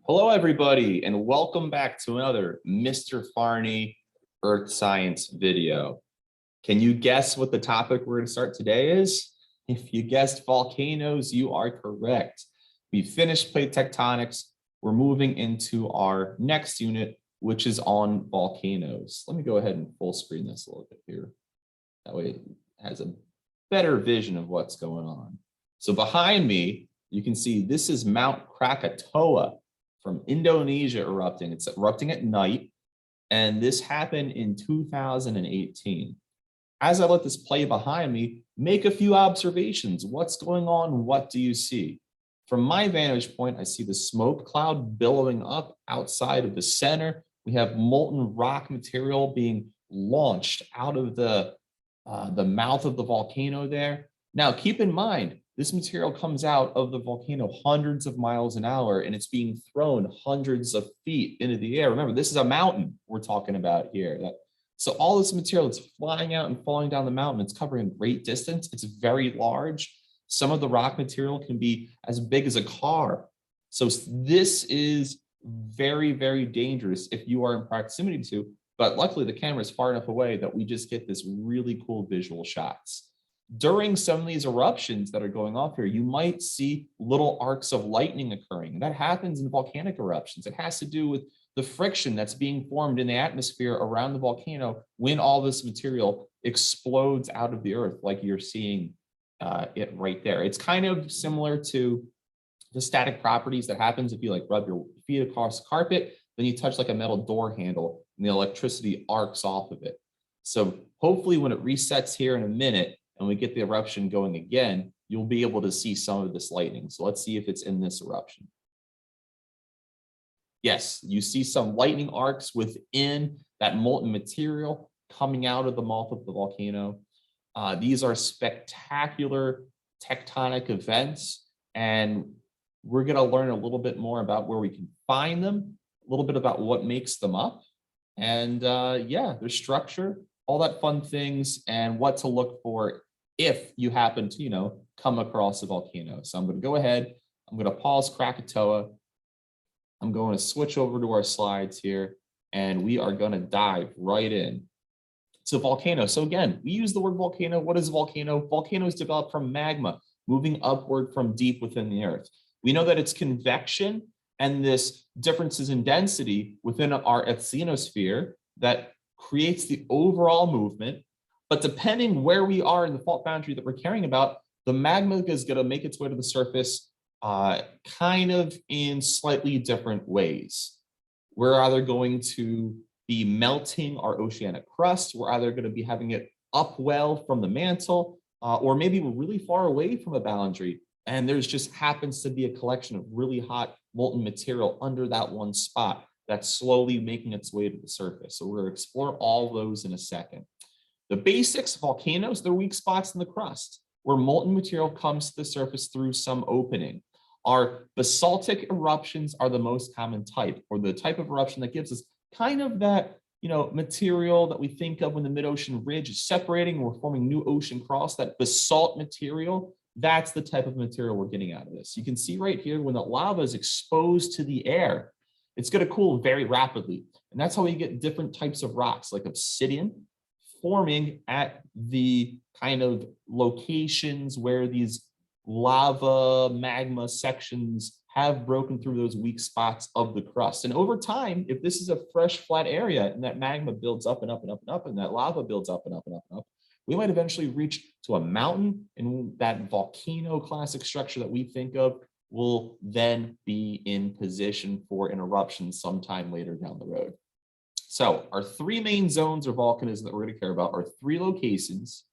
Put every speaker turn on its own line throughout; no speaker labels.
Hello, everybody, and welcome back to another Mr. Farney Earth Science video. Can you guess what the topic we're going to start today is? If you guessed volcanoes, you are correct. We finished plate tectonics. We're moving into our next unit, which is on volcanoes. Let me go ahead and full screen this a little bit here. That way it has a better vision of what's going on. So behind me, you can see this is Mount Krakatoa from Indonesia erupting. It's erupting at night, and this happened in 2018. As I let this play behind me, make a few observations. What's going on? What do you see? From my vantage point, I see the smoke cloud billowing up outside of the center. We have molten rock material being launched out of the mouth of the volcano there. Now, keep in mind, this material comes out of the volcano hundreds of miles an hour, and it's being thrown hundreds of feet into the air. Remember, this is a mountain we're talking about here. So all this material is flying out and falling down the mountain. It's covering great distance. It's very large. Some of the rock material can be as big as a car. So this is very, very dangerous if you are in proximity to, but luckily the camera is far enough away that we just get this really cool visual shots. During some of these eruptions that are going off here, you might see little arcs of lightning occurring. That happens in volcanic eruptions. It has to do with the friction that's being formed in the atmosphere around the volcano when all this material explodes out of the earth, like you're seeing it right there. It's kind of similar to the static properties that happens if you like rub your feet across carpet, then you touch like a metal door handle and the electricity arcs off of it. So hopefully when it resets here in a minute, and we get the eruption going again, you'll be able to see some of this lightning. So let's see if it's in this eruption. Yes, you see some lightning arcs within that molten material coming out of the mouth of the volcano. These are spectacular tectonic events, and we're going to learn a little bit more about where we can find them, a little bit about what makes them up, and yeah, their structure, all that fun things, and what to look for if you happen to, come across a volcano. So I'm going to go ahead. I'm going to pause Krakatoa. I'm going to switch over to our slides here, and we are going to dive right in. So volcano. So again, we use the word volcano. What is a volcano? Volcanoes develop from magma, moving upward from deep within the earth. We know that it's convection and this differences in density within our asthenosphere that creates the overall movement. But depending where we are in the fault boundary that we're caring about, the magma is going to make its way to the surface kind of in slightly different ways. We're either going to be melting our oceanic crust, we're either going to be having it upwell from the mantle, or maybe we're really far away from a boundary, and there's just happens to be a collection of really hot molten material under that one spot that's slowly making its way to the surface. So we're going to explore all those in a second. The basics, volcanoes, they're weak spots in the crust where molten material comes to the surface through some opening. Our basaltic eruptions are the most common type, or the type of eruption that gives us kind of that, material that we think of when the mid-ocean ridge is separating, we're forming new ocean cross, that basalt material, that's the type of material we're getting out of this. You can see right here when the lava is exposed to the air, it's going to cool very rapidly. And that's how we get different types of rocks like obsidian forming at the kind of locations where these lava magma sections have broken through those weak spots of the crust. And over time, if this is a fresh flat area and that magma builds up and up and up and up, and that lava builds up and up and up and up, we might eventually reach to a mountain, and that volcano classic structure that we think of will then be in position for an eruption sometime later down the road. So our three main zones of volcanism that we're going to care about are three locations,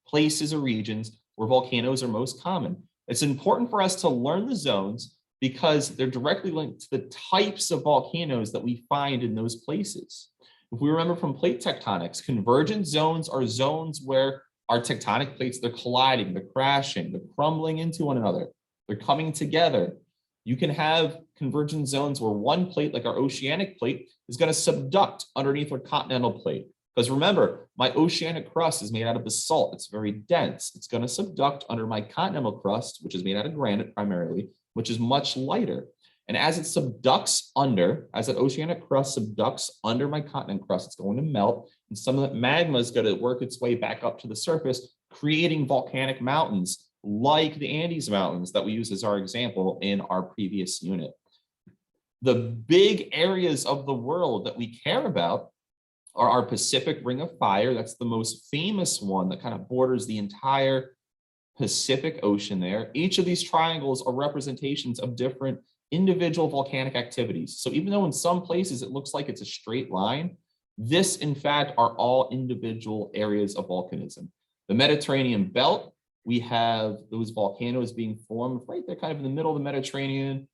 places, or regions where volcanoes are most common. It's important for us to learn the zones because they're directly linked to the types of volcanoes that we find in those places. If we remember from plate tectonics, convergent zones are zones where our tectonic plates, they're colliding, they're crashing, they're crumbling into one another, they're coming together. You can have convergent zones where one plate, like our oceanic plate, is going to subduct underneath our continental plate. Because remember, my oceanic crust is made out of basalt. It's very dense. It's going to subduct under my continental crust, which is made out of granite primarily, which is much lighter. And as it subducts under, as that oceanic crust subducts under my continent crust, it's going to melt. And some of that magma is going to work its way back up to the surface, creating volcanic mountains like the Andes Mountains that we use as our example in our previous unit. The big areas of the world that we care about are our Pacific Ring of Fire. That's the most famous one that kind of borders the entire Pacific Ocean there. Each of these triangles are representations of different individual volcanic activities. So even though in some places it looks like it's a straight line, this in fact are all individual areas of volcanism. The Mediterranean belt, we have those volcanoes being formed right there kind of in the middle of the Mediterranean,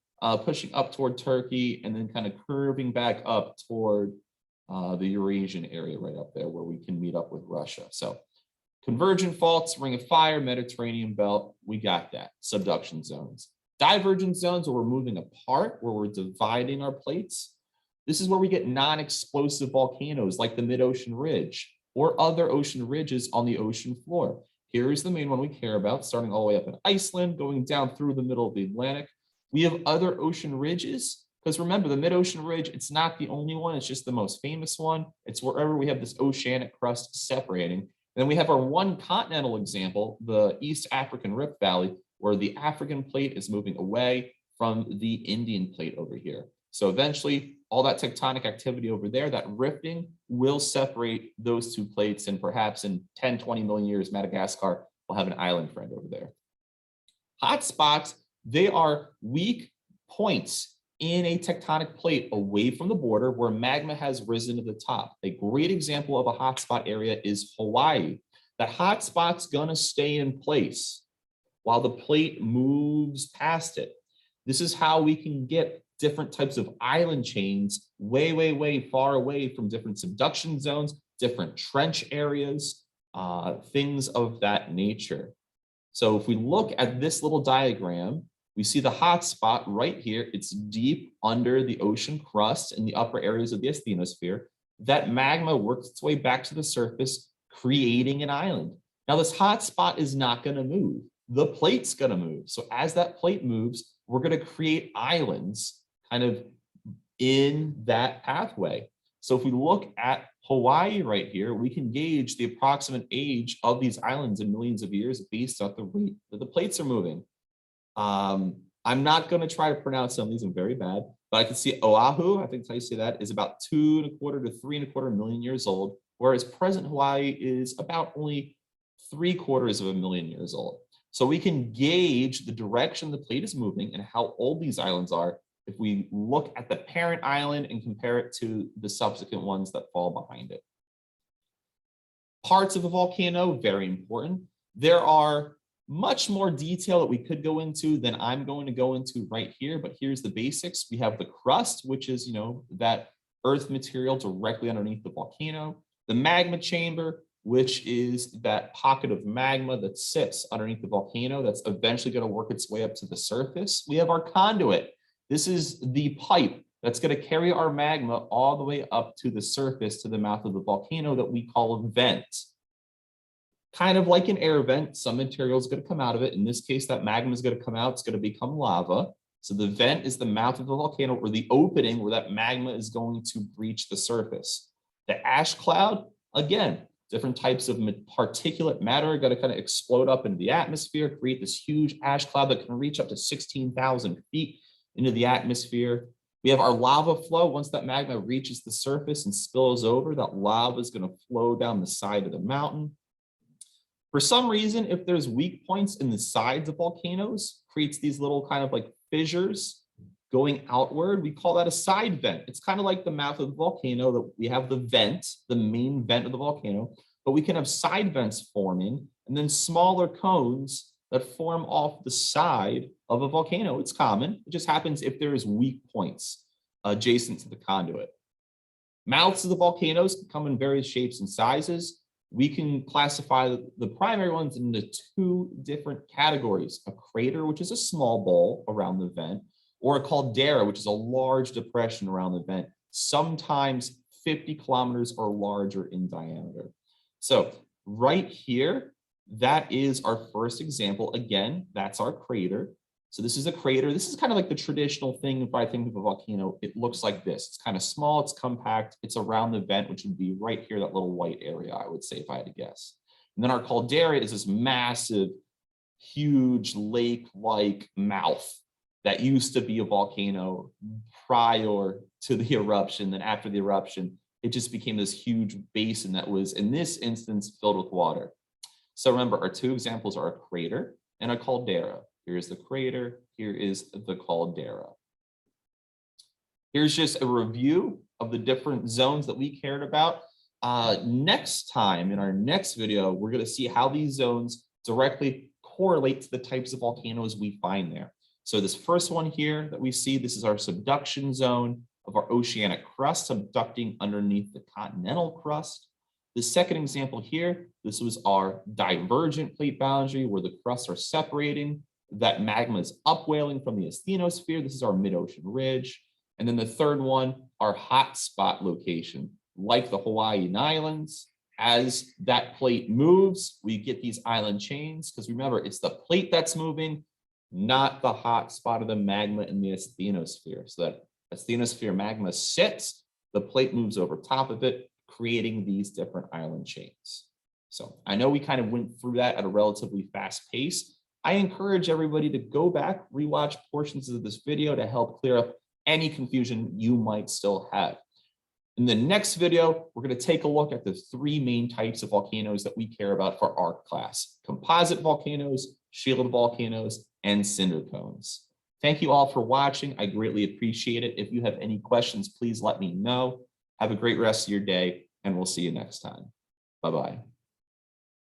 pushing up toward Turkey and then kind of curving back up toward the Eurasian area right up there where we can meet up with Russia. So convergent faults, Ring of Fire, Mediterranean belt, we got that. Subduction zones. Divergent zones where we're moving apart, where we're dividing our plates. This is where we get non-explosive volcanoes like the mid-ocean ridge or other ocean ridges on the ocean floor. Here's the main one we care about, starting all the way up in Iceland, going down through the middle of the Atlantic. We have other ocean ridges, because remember, the mid-ocean ridge, it's not the only one, it's just the most famous one. It's wherever we have this oceanic crust separating. And then we have our one continental example, the East African Rift Valley, where the African plate is moving away from the Indian plate over here. So eventually, all that tectonic activity over there, that rifting, will separate those two plates, and perhaps in 10, 20 million years, Madagascar will have an island friend over there. Hotspots, they are weak points in a tectonic plate away from the border where magma has risen to the top. A great example of a hotspot area is Hawaii. That hotspot's gonna stay in place while the plate moves past it. This is how we can get different types of island chains way, way, way far away from different subduction zones, different trench areas, things of that nature. So if we look at this little diagram, we see the hot spot right here. It's deep under the ocean crust in the upper areas of the asthenosphere. That magma works its way back to the surface, creating an island. Now this hot spot is not going to move. The plate's going to move. So as that plate moves, we're going to create islands kind of in that pathway. So if we look at Hawaii right here, we can gauge the approximate age of these islands in millions of years based on the rate that the plates are moving. I'm not going to try to pronounce some of these, I'm very bad, but I can see Oahu, I think that's how you say that, is about 2.25 to 3.25 million years old, whereas present Hawaii is about only 3/4 million years old. So we can gauge the direction the plate is moving and how old these islands are if we look at the parent island and compare it to the subsequent ones that fall behind it. Parts of a volcano, very important. There are much more detail that we could go into than I'm going to go into right here, but here's the basics. We have the crust, which is, that earth material directly underneath the volcano. The magma chamber, which is that pocket of magma that sits underneath the volcano that's eventually going to work its way up to the surface. We have our conduit. This is the pipe that's going to carry our magma all the way up to the surface, to the mouth of the volcano that we call a vent. Kind of like an air vent, some material is going to come out of it. In this case, that magma is going to come out. It's going to become lava. So the vent is the mouth of the volcano, or the opening where that magma is going to breach the surface. The ash cloud, again, different types of particulate matter are going to kind of explode up into the atmosphere, create this huge ash cloud that can reach up to 16,000 feet into the atmosphere. We have our lava flow. Once that magma reaches the surface and spills over, that lava is going to flow down the side of the mountain. For some reason, if there's weak points in the sides of volcanoes, creates these little kind of like fissures going outward, we call that a side vent. It's kind of like the mouth of the volcano that we have the vent, the main vent of the volcano, but we can have side vents forming and then smaller cones that form off the side of a volcano. It's common. It just happens if there is weak points adjacent to the conduit. Mouths of the volcanoes can come in various shapes and sizes. We can classify the primary ones into two different categories: a crater, which is a small bowl around the vent, or a caldera, which is a large depression around the vent, sometimes 50 kilometers or larger in diameter. So right here, that is our first example. Again, that's our crater. So this is a crater. This is kind of like the traditional thing. If I think of a volcano, it looks like this. It's kind of small, it's compact, it's around the vent, which would be right here, that little white area, I would say, if I had to guess. And then our caldera is this massive, huge lake-like mouth that used to be a volcano prior to the eruption. Then after the eruption, it just became this huge basin that was, in this instance, filled with water. So remember, our two examples are a crater and a caldera. Here is the crater, here is the caldera. Here's just a review of the different zones that we cared about. Next time, in our next video, we're going to see how these zones directly correlate to the types of volcanoes we find there. So this first one here that we see, this is our subduction zone of our oceanic crust subducting underneath the continental crust. The second example here, this was our divergent plate boundary where the crusts are separating. That magma is upwelling from the asthenosphere. This is our mid-ocean ridge. And then the third one, our hot spot location, like the Hawaiian Islands. As that plate moves, we get these island chains, because remember, it's the plate that's moving, not the hot spot of the magma in the asthenosphere. So that asthenosphere magma sits, the plate moves over top of it, creating these different island chains. So I know we kind of went through that at a relatively fast pace. I encourage everybody to go back, rewatch portions of this video to help clear up any confusion you might still have. In the next video, we're going to take a look at the three main types of volcanoes that we care about for our class: composite volcanoes, shielded volcanoes, and cinder cones. Thank you all for watching. I greatly appreciate it. If you have any questions, please let me know. Have a great rest of your day, and we'll see you next time. Bye-bye.